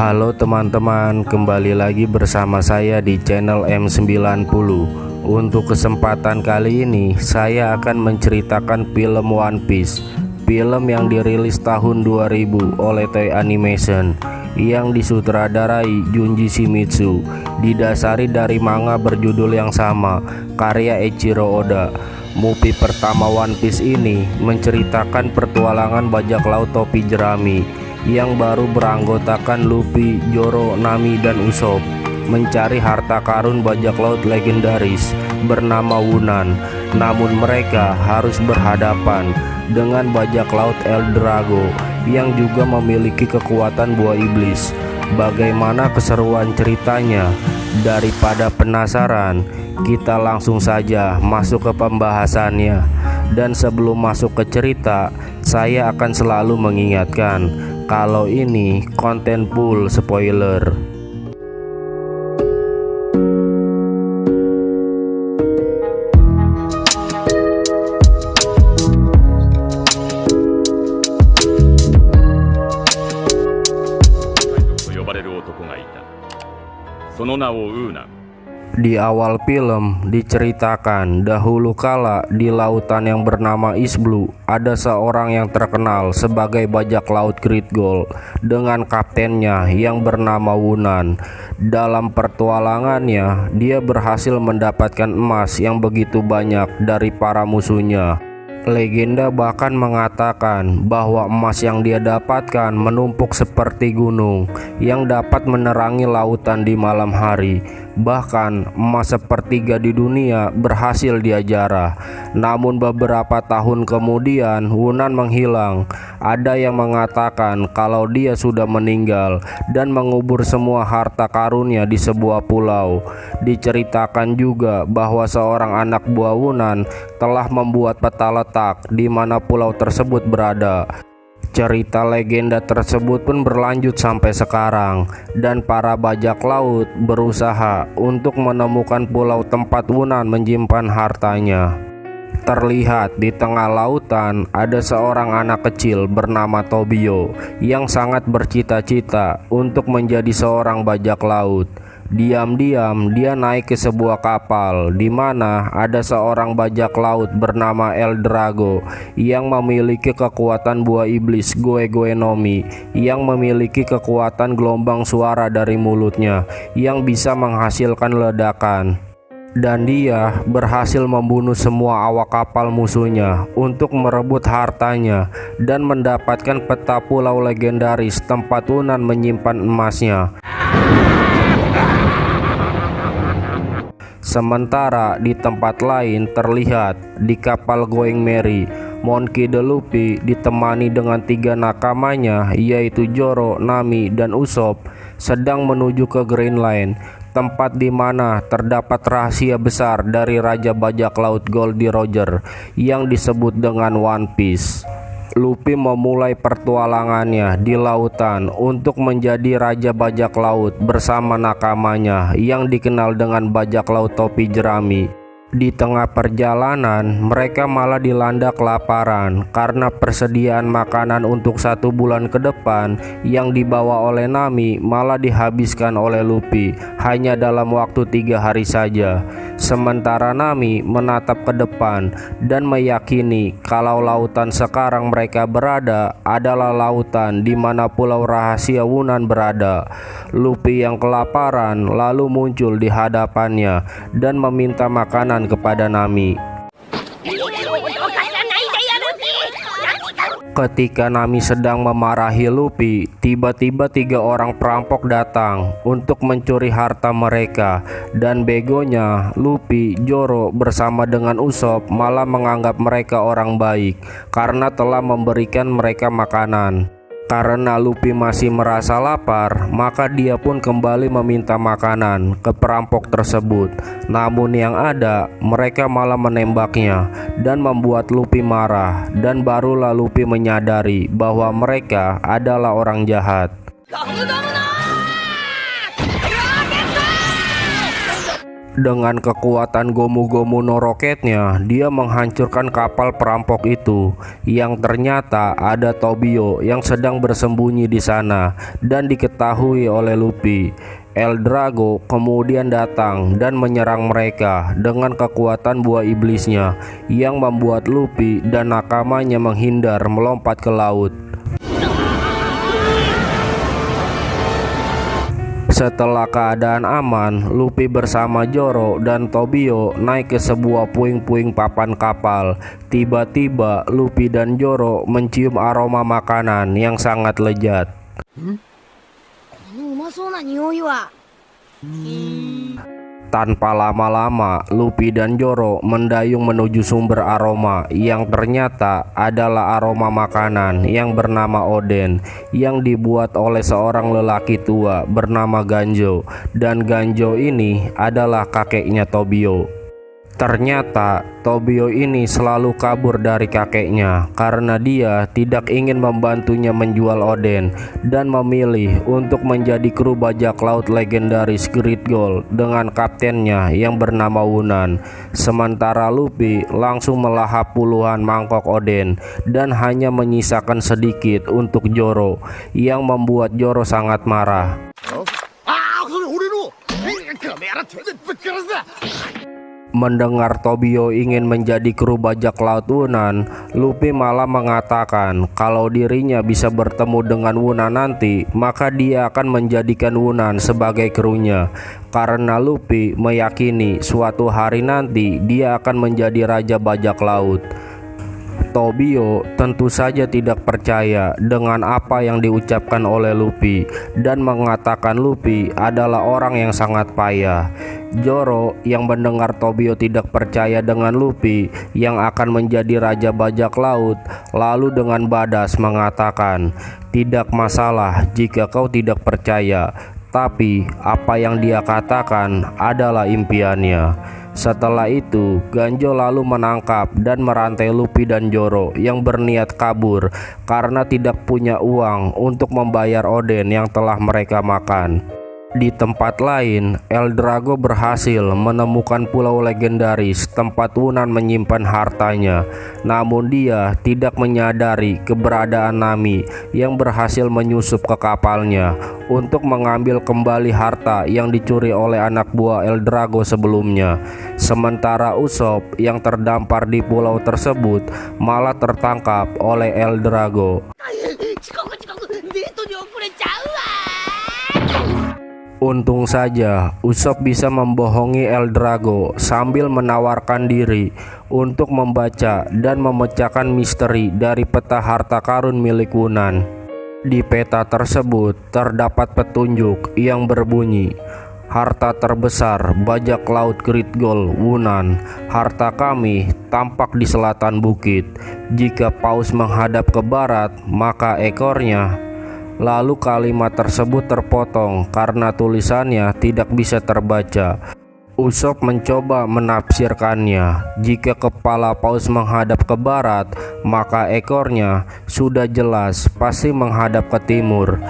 Halo teman-teman, kembali lagi bersama saya di channel M90. Untuk kesempatan kali ini, saya akan menceritakan film One Piece. Film yang dirilis tahun 2000 oleh Toei Animation, yang disutradarai Junji Shimizu, didasari dari manga berjudul yang sama, karya Eiichiro Oda. Movie pertama One Piece ini menceritakan petualangan bajak laut topi jerami yang baru beranggotakan Luffy, Zoro, Nami, dan Usopp mencari harta karun bajak laut legendaris bernama Wunan. Namun mereka harus berhadapan dengan bajak laut El Drago yang juga memiliki kekuatan buah iblis. Bagaimana keseruan ceritanya? Daripada penasaran, kita langsung saja masuk ke pembahasannya. Dan sebelum masuk ke cerita, saya akan selalu mengingatkan kalau ini konten full spoiler. Di awal film diceritakan dahulu kala di lautan yang bernama East Blue ada seorang yang terkenal sebagai bajak laut Great Gold dengan kaptennya yang bernama Wunan. Dalam pertualangannya, dia berhasil mendapatkan emas yang begitu banyak dari para musuhnya. Legenda bahkan mengatakan bahwa emas yang dia dapatkan menumpuk seperti gunung yang dapat menerangi lautan di malam hari. Bahkan emas sepertiga di dunia berhasil dia jarah. Namun beberapa tahun kemudian Wunan menghilang. Ada yang mengatakan kalau dia sudah meninggal dan mengubur semua harta karunnya di sebuah pulau. Diceritakan juga bahwa seorang anak buah Wunan telah membuat peta letak di mana pulau tersebut berada. Cerita legenda tersebut pun berlanjut sampai sekarang, dan para bajak laut berusaha untuk menemukan pulau tempat Wunan menyimpan hartanya. Terlihat di tengah lautan ada seorang anak kecil bernama Tobio yang sangat bercita-cita untuk menjadi seorang bajak laut. Diam-diam dia naik ke sebuah kapal di mana ada seorang bajak laut bernama El Drago yang memiliki kekuatan buah iblis Goe Goe no Mi, yang memiliki kekuatan gelombang suara dari mulutnya yang bisa menghasilkan ledakan. Dan dia berhasil membunuh semua awak kapal musuhnya untuk merebut hartanya dan mendapatkan peta pulau legendaris tempat Wunan menyimpan emasnya. Sementara di tempat lain terlihat di kapal Going Merry, Monkey D. Luffy ditemani dengan 3 nakamanya yaitu Zoro, Nami, dan Usopp sedang menuju ke Grand Line, tempat di mana terdapat rahasia besar dari Raja Bajak Laut Goldie Roger yang disebut dengan One Piece. Luffy memulai pertualangannya di lautan untuk menjadi Raja Bajak Laut bersama nakamanya yang dikenal dengan bajak laut topi jerami. Di tengah perjalanan, mereka malah dilanda kelaparan karena persediaan makanan untuk 1 bulan ke depan yang dibawa oleh Nami malah dihabiskan oleh Luffy hanya dalam waktu 3 hari saja. Sementara Nami menatap ke depan dan meyakini kalau lautan sekarang mereka berada adalah lautan di mana pulau rahasia Wunan berada. Luffy yang kelaparan lalu muncul di hadapannya dan meminta makanan kepada Nami. Ketika Nami sedang memarahi Luffy, tiba-tiba 3 orang perampok datang untuk mencuri harta mereka, dan begonya Luffy, Zoro bersama dengan Usopp malah menganggap mereka orang baik karena telah memberikan mereka makanan. Karena Luffy masih merasa lapar, maka dia pun kembali meminta makanan ke perampok tersebut. Namun yang ada, mereka malah menembaknya dan membuat Luffy marah, dan barulah Luffy menyadari bahwa mereka adalah orang jahat. Dengan kekuatan Gomu-Gomu no Rocketnya, dia menghancurkan kapal perampok itu, yang ternyata ada Tobio yang sedang bersembunyi di sana dan diketahui oleh Luffy. Eldrago kemudian datang dan menyerang mereka dengan kekuatan buah iblisnya yang membuat Luffy dan nakamanya menghindar melompat ke laut. Setelah keadaan aman, Luffy bersama Zoro dan Tobio naik ke sebuah puing-puing papan kapal. Tiba-tiba Luffy dan Zoro mencium aroma makanan yang sangat lezat. Tanpa lama-lama, Luffy dan Zoro mendayung menuju sumber aroma yang ternyata adalah aroma makanan yang bernama Oden yang dibuat oleh seorang lelaki tua bernama Ganjo, dan Ganjo ini adalah kakeknya Tobio. Ternyata Tobio ini selalu kabur dari kakeknya karena dia tidak ingin membantunya menjual Oden dan memilih untuk menjadi kru bajak laut legendaris Great Gold dengan kaptennya yang bernama Wunan. Sementara Luffy langsung melahap puluhan mangkok Oden dan hanya menyisakan sedikit untuk Zoro, yang membuat Zoro sangat marah. Mendengar Tobio ingin menjadi kru bajak laut Wunan, Luffy malah mengatakan kalau dirinya bisa bertemu dengan Wunan nanti, maka dia akan menjadikan Wunan sebagai krunya. Karena Luffy meyakini suatu hari nanti dia akan menjadi raja bajak laut. Tobio tentu saja tidak percaya dengan apa yang diucapkan oleh Luffy dan mengatakan Luffy adalah orang yang sangat payah. Zoro yang mendengar Tobio tidak percaya dengan Luffy yang akan menjadi raja bajak laut, lalu dengan badas mengatakan, "Tidak masalah jika kau tidak percaya, tapi apa yang dia katakan adalah impiannya." Setelah itu, Ganjo lalu menangkap dan merantai Luffy dan Zoro yang berniat kabur karena tidak punya uang untuk membayar Oden yang telah mereka makan. Di tempat lain, Eldrago berhasil menemukan pulau legendaris tempat Wunan menyimpan hartanya. Namun dia tidak menyadari keberadaan Nami yang berhasil menyusup ke kapalnya untuk mengambil kembali harta yang dicuri oleh anak buah Eldrago sebelumnya. Sementara Usopp yang terdampar di pulau tersebut malah tertangkap oleh Eldrago. Untung saja Usopp bisa membohongi Eldrago sambil menawarkan diri untuk membaca dan memecahkan misteri dari peta harta karun milik Wunan. Di peta tersebut terdapat petunjuk yang berbunyi, "Harta terbesar bajak laut Great Gold Wunan, harta kami tampak di selatan bukit. Jika paus menghadap ke barat, maka ekornya." Lalu kalimat tersebut terpotong karena tulisannya tidak bisa terbaca. Usopp mencoba menafsirkannya. Jika kepala paus menghadap ke barat, maka ekornya sudah jelas pasti menghadap ke timur.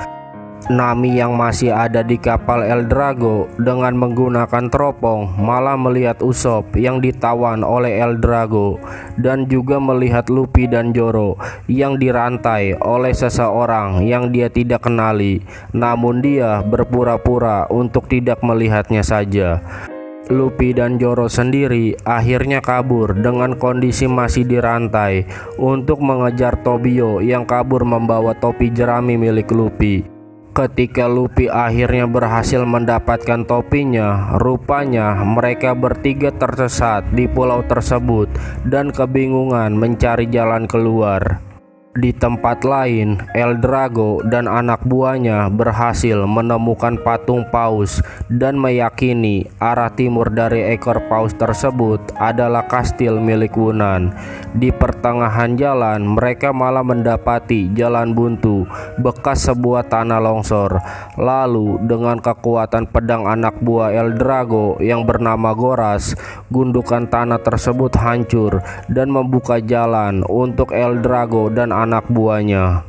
Nami yang masih ada di kapal Eldrago dengan menggunakan teropong malah melihat Usopp yang ditawan oleh Eldrago dan juga melihat Luffy dan Zoro yang dirantai oleh seseorang yang dia tidak kenali, namun dia berpura-pura untuk tidak melihatnya saja. Luffy dan Zoro sendiri akhirnya kabur dengan kondisi masih dirantai untuk mengejar Tobio yang kabur membawa topi jerami milik Luffy. Ketika Luffy akhirnya berhasil mendapatkan topinya, rupanya mereka bertiga tersesat di pulau tersebut dan kebingungan mencari jalan keluar. Di tempat lain, Eldrago dan anak buahnya berhasil menemukan patung paus dan meyakini arah timur dari ekor paus tersebut adalah kastil milik Wunan. Di pertengahan jalan, mereka malah mendapati jalan buntu bekas sebuah tanah longsor. Lalu dengan kekuatan pedang anak buah Eldrago yang bernama Goras, gundukan tanah tersebut hancur dan membuka jalan untuk Eldrago dan anak buahnya.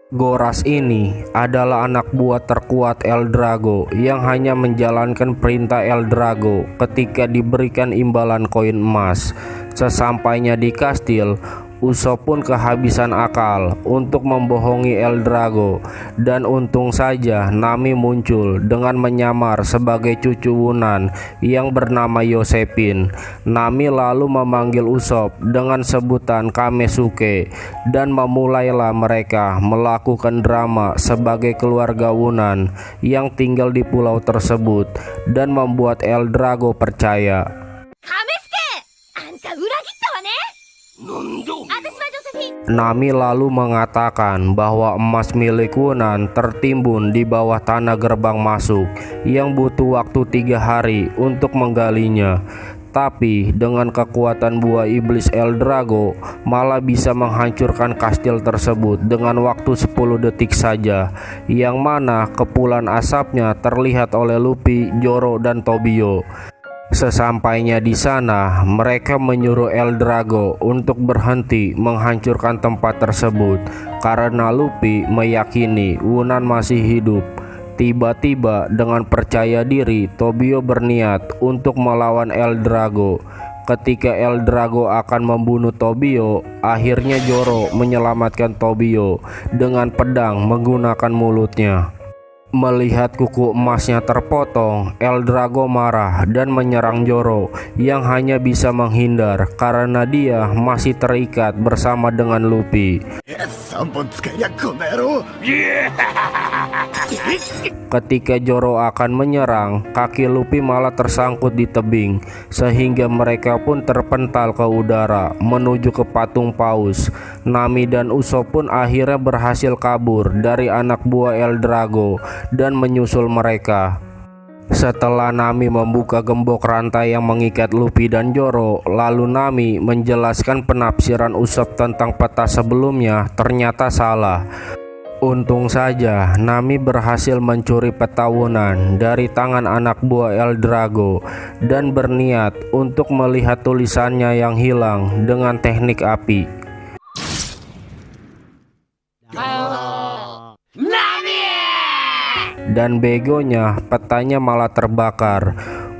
Goras ini adalah anak buah terkuat Eldrago yang hanya menjalankan perintah Eldrago ketika diberikan imbalan koin emas. Sesampainya di kastil, Usopp pun kehabisan akal untuk membohongi Eldrago, dan untung saja Nami muncul dengan menyamar sebagai cucu Wunan yang bernama Yosepin. Nami lalu memanggil Usopp dengan sebutan Kamesuke, dan memulailah mereka melakukan drama sebagai keluarga Wunan yang tinggal di pulau tersebut, dan membuat Eldrago percaya. Nami lalu mengatakan bahwa emas milik Wunan tertimbun di bawah tanah gerbang masuk yang butuh waktu 3 hari untuk menggalinya. Tapi dengan kekuatan buah iblis Eldrago malah bisa menghancurkan kastil tersebut dengan waktu 10 detik saja, yang mana kepulan asapnya terlihat oleh Luffy, Zoro, dan Tobio. Sesampainya di sana, mereka menyuruh Eldrago untuk berhenti menghancurkan tempat tersebut karena Luffy meyakini Wunan masih hidup. Tiba-tiba dengan percaya diri, Tobio berniat untuk melawan Eldrago. Ketika Eldrago akan membunuh Tobio, akhirnya Zoro menyelamatkan Tobio dengan pedang menggunakan mulutnya. Melihat kuku emasnya terpotong, Eldrago marah dan menyerang Zoro yang hanya bisa menghindar karena dia masih terikat bersama dengan Luffy. Ketika Zoro akan menyerang, kaki Luffy malah tersangkut di tebing, sehingga mereka pun terpental ke udara menuju ke patung paus. Nami dan Usopp pun akhirnya berhasil kabur dari anak buah Eldrago dan menyusul mereka. Setelah Nami membuka gembok rantai yang mengikat Luffy dan Zoro, lalu Nami menjelaskan penafsiran Usopp tentang peta sebelumnya ternyata salah. Untung saja Nami berhasil mencuri peta Wunan dari tangan anak buah Eldrago dan berniat untuk melihat tulisannya yang hilang dengan teknik api. Dan begonya petanya malah terbakar.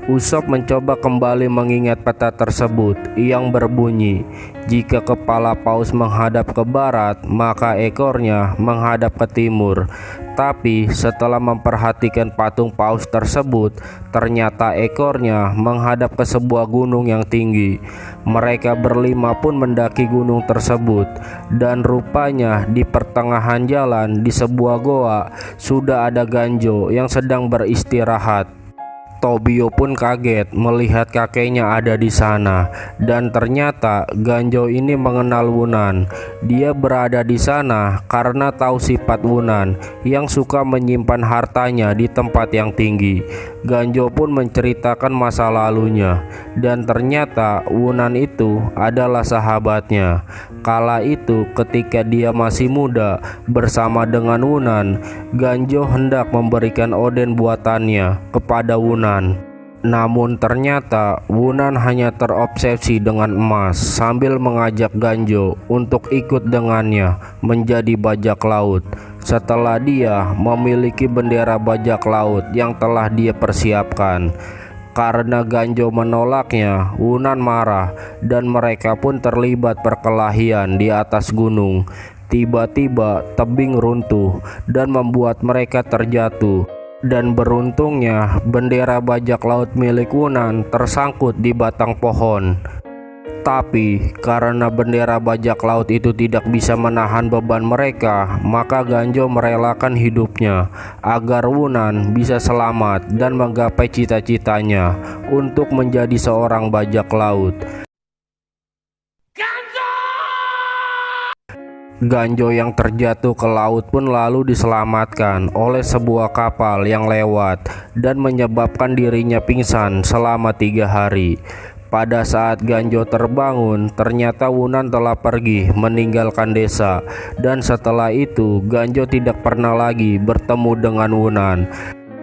Usopp mencoba kembali mengingat peta tersebut yang berbunyi, jika kepala paus menghadap ke barat, maka ekornya menghadap ke timur. Tapi setelah memperhatikan patung paus tersebut, ternyata ekornya menghadap ke sebuah gunung yang tinggi. Mereka berlima pun mendaki gunung tersebut, dan rupanya di pertengahan jalan di sebuah goa sudah ada Ganjo yang sedang beristirahat. Tobio pun kaget melihat kakeknya ada di sana, dan ternyata Ganjo ini mengenal Wunan. Dia berada di sana karena tahu sifat Wunan yang suka menyimpan hartanya di tempat yang tinggi. Ganjo pun menceritakan masa lalunya, dan ternyata Wunan itu adalah sahabatnya. Kala itu ketika dia masih muda bersama dengan Wunan, Ganjo hendak memberikan oden buatannya kepada Wunan. Namun ternyata Wunan hanya terobsesi dengan emas sambil mengajak Ganjo untuk ikut dengannya menjadi bajak laut. Setelah dia memiliki bendera bajak laut yang telah dia persiapkan. Karena Ganjo menolaknya, Wunan marah dan mereka pun terlibat perkelahian di atas gunung. Tiba-tiba tebing runtuh dan membuat mereka terjatuh. Dan beruntungnya bendera bajak laut milik Wunan tersangkut di batang pohon. Tapi karena bendera bajak laut itu tidak bisa menahan beban mereka, maka Ganjo merelakan hidupnya agar Wunan bisa selamat dan menggapai cita-citanya untuk menjadi seorang bajak laut. Ganjo yang terjatuh ke laut pun lalu diselamatkan oleh sebuah kapal yang lewat dan menyebabkan dirinya pingsan selama 3 hari. Pada saat Ganjo terbangun, ternyata Wunan telah pergi meninggalkan desa, dan setelah itu Ganjo tidak pernah lagi bertemu dengan Wunan.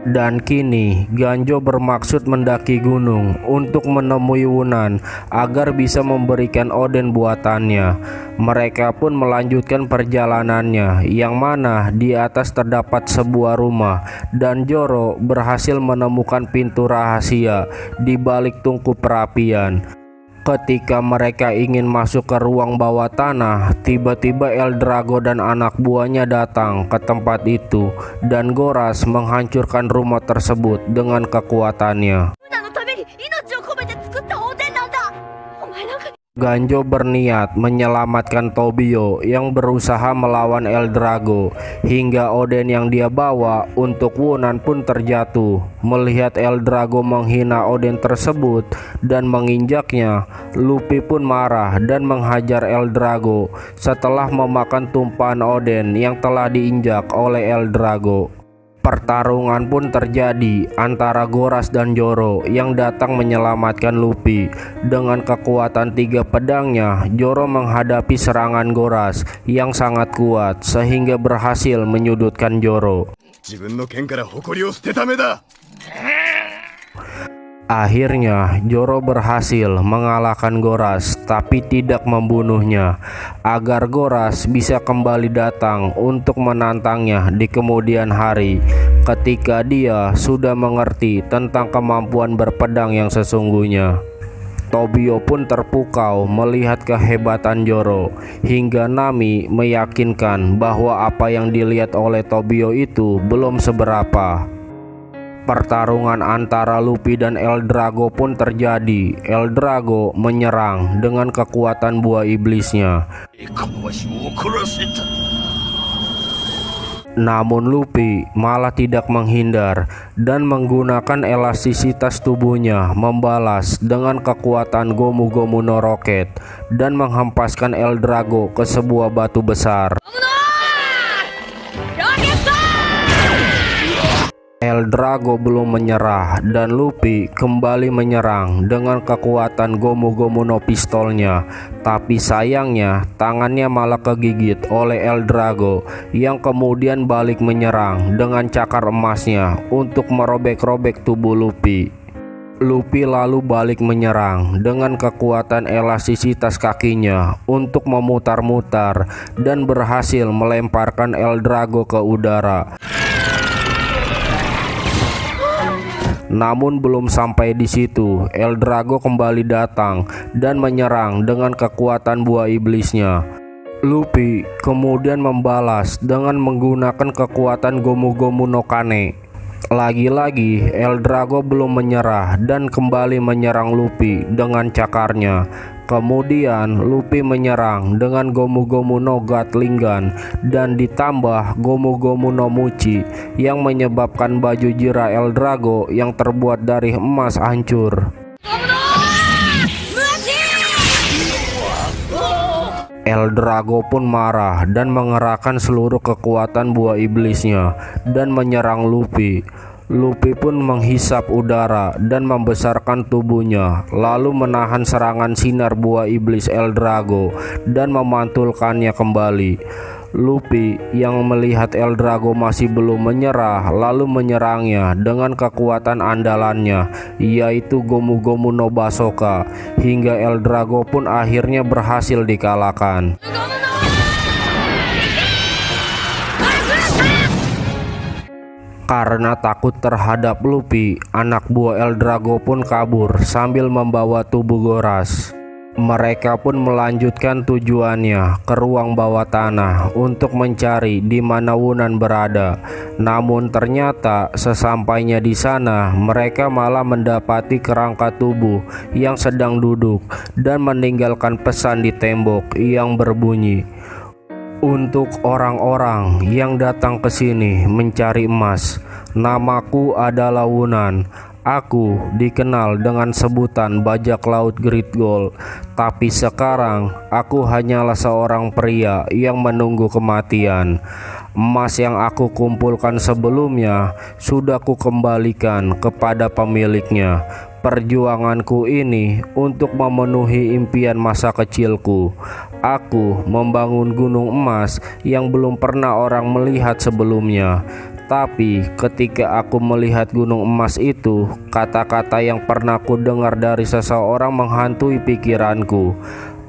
Dan kini Ganjo bermaksud mendaki gunung untuk menemui Wunan agar bisa memberikan oden buatannya. Mereka pun melanjutkan perjalanannya, yang mana di atas terdapat sebuah rumah dan Joro berhasil menemukan pintu rahasia di balik tungku perapian. Ketika mereka ingin masuk ke ruang bawah tanah, tiba-tiba Eldrago dan anak buahnya datang ke tempat itu dan Goras menghancurkan rumah tersebut dengan kekuatannya. Ganjo berniat menyelamatkan Tobio yang berusaha melawan Eldrago, hingga oden yang dia bawa untuk Wunan pun terjatuh. Melihat Eldrago menghina oden tersebut dan menginjaknya, Luffy pun marah dan menghajar Eldrago setelah memakan tumpahan oden yang telah diinjak oleh Eldrago. Pertarungan pun terjadi antara Goras dan Joro yang datang menyelamatkan Luffy. Dengan kekuatan 3 pedangnya, Joro menghadapi serangan Goras yang sangat kuat sehingga berhasil menyudutkan Joro. Akhirnya Joro berhasil mengalahkan Goras tapi tidak membunuhnya, agar Goras bisa kembali datang untuk menantangnya di kemudian hari ketika dia sudah mengerti tentang kemampuan berpedang yang sesungguhnya. Tobio pun terpukau melihat kehebatan Joro, hingga Nami meyakinkan bahwa apa yang dilihat oleh Tobio itu belum seberapa. Pertarungan antara Luffy dan Eldrago pun terjadi. Eldrago menyerang dengan kekuatan buah iblisnya. Namun Luffy malah tidak menghindar dan menggunakan elastisitas tubuhnya membalas dengan kekuatan Gomu Gomu no Rocket dan menghempaskan Eldrago ke sebuah batu besar. Eldrago belum menyerah dan Luffy kembali menyerang dengan kekuatan Gomu Gomu no pistolnya. Tapi sayangnya tangannya malah kegigit oleh Eldrago yang kemudian balik menyerang dengan cakar emasnya untuk merobek-robek tubuh Luffy. Luffy lalu balik menyerang dengan kekuatan elastisitas kakinya untuk memutar-mutar dan berhasil melemparkan Eldrago ke udara. Namun belum sampai di situ, Eldrago kembali datang dan menyerang dengan kekuatan buah iblisnya. Luffy kemudian membalas dengan menggunakan kekuatan Gomu Gomu no Kane. Lagi-lagi Eldrago belum menyerah dan kembali menyerang Luffy dengan cakarnya. Kemudian Luffy menyerang dengan Gomu Gomu no Gatling Gun dan ditambah Gomu Gomu no Muchi yang menyebabkan baju jira Eldrago yang terbuat dari emas hancur. Eldrago pun marah dan mengerahkan seluruh kekuatan buah iblisnya dan menyerang Luffy. Luffy pun menghisap udara dan membesarkan tubuhnya, lalu menahan serangan sinar buah iblis Eldrago dan memantulkannya kembali. Luffy yang melihat Eldrago masih belum menyerah lalu menyerangnya dengan kekuatan andalannya, yaitu Gomu Gomu no Basoka, hingga Eldrago pun akhirnya berhasil dikalahkan. Karena takut terhadap Luffy, anak buah Eldrago pun kabur sambil membawa tubuh Goras. Mereka pun melanjutkan tujuannya ke ruang bawah tanah untuk mencari di mana Wunan berada. Namun ternyata sesampainya di sana, mereka malah mendapati kerangka tubuh yang sedang duduk dan meninggalkan pesan di tembok yang berbunyi, "Untuk orang-orang yang datang ke sini mencari emas, namaku adalah Wunan. Aku dikenal dengan sebutan bajak laut Great Gold, tapi sekarang aku hanyalah seorang pria yang menunggu kematian. Emas yang aku kumpulkan sebelumnya sudah kukembalikan kepada pemiliknya. Perjuanganku ini untuk memenuhi impian masa kecilku. Aku membangun gunung emas yang belum pernah orang melihat sebelumnya. Tapi ketika aku melihat gunung emas itu, kata-kata yang pernah ku dengar dari seseorang menghantui pikiranku.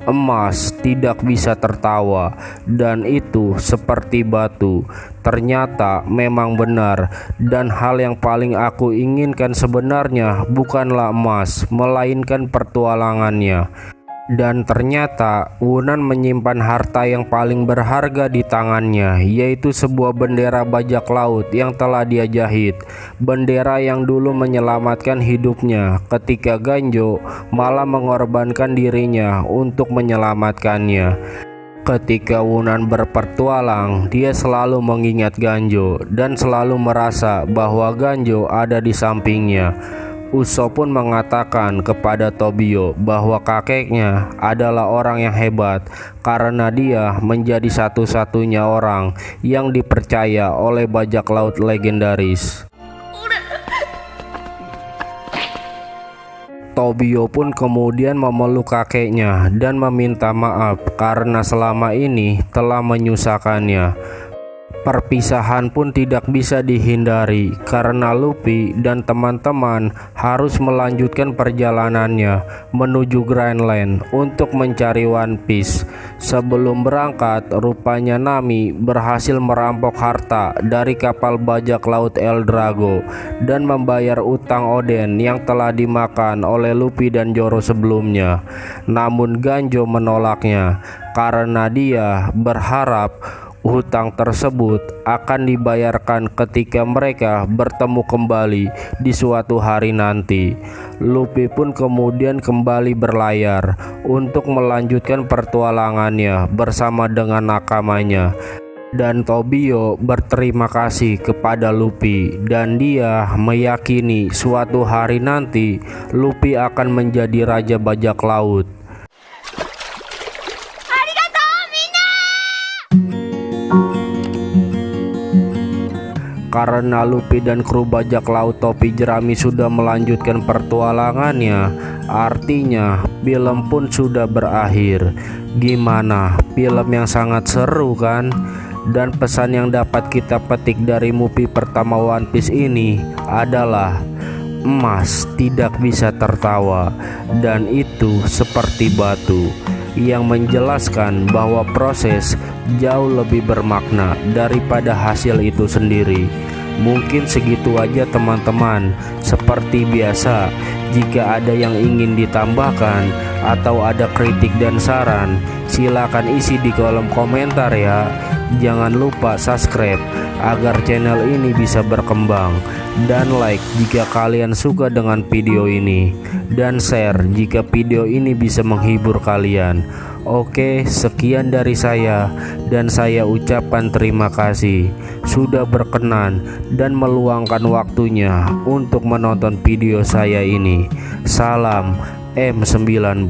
Emas tidak bisa tertawa, dan itu seperti batu. Ternyata memang benar, dan hal yang paling aku inginkan sebenarnya bukanlah emas, melainkan pertualangannya. Dan ternyata Wunan menyimpan harta yang paling berharga di tangannya, yaitu sebuah bendera bajak laut yang telah dia jahit. Bendera yang dulu menyelamatkan hidupnya ketika Ganjo malah mengorbankan dirinya untuk menyelamatkannya. Ketika Wunan berpetualang, dia selalu mengingat Ganjo dan selalu merasa bahwa Ganjo ada di sampingnya. Usopp pun mengatakan kepada Tobio bahwa kakeknya adalah orang yang hebat karena dia menjadi satu-satunya orang yang dipercaya oleh bajak laut legendaris. Tobio pun kemudian memeluk kakeknya dan meminta maaf karena selama ini telah menyusahkannya. Perpisahan pun tidak bisa dihindari karena Luffy dan teman-teman harus melanjutkan perjalanannya menuju Grand Line untuk mencari One Piece. Sebelum berangkat, rupanya Nami berhasil merampok harta dari kapal bajak laut El Drago dan membayar utang Oden yang telah dimakan oleh Luffy dan Zoro sebelumnya. Namun Ganjo menolaknya karena dia berharap hutang tersebut akan dibayarkan ketika mereka bertemu kembali di suatu hari nanti. Luffy pun kemudian kembali berlayar untuk melanjutkan pertualangannya bersama dengan nakamanya. Dan Tobio berterima kasih kepada Luffy dan dia meyakini suatu hari nanti Luffy akan menjadi raja bajak laut. Karena Luffy dan kru bajak laut topi jerami sudah melanjutkan pertualangannya, artinya film pun sudah berakhir. Gimana? Film yang sangat seru kan? Dan pesan yang dapat kita petik dari movie pertama One Piece ini adalah emas tidak bisa tertawa, dan itu seperti batu, yang menjelaskan bahwa proses jauh lebih bermakna daripada hasil itu sendiri. Mungkin segitu aja teman-teman. Seperti biasa, jika ada yang ingin ditambahkan atau ada kritik dan saran, silakan isi di kolom komentar ya. Jangan lupa subscribe agar channel ini bisa berkembang, dan like jika kalian suka dengan video ini, dan share jika video ini bisa menghibur kalian. Oke, sekian dari saya, dan saya ucapkan terima kasih sudah berkenan dan meluangkan waktunya untuk menonton video saya ini. Salam M90.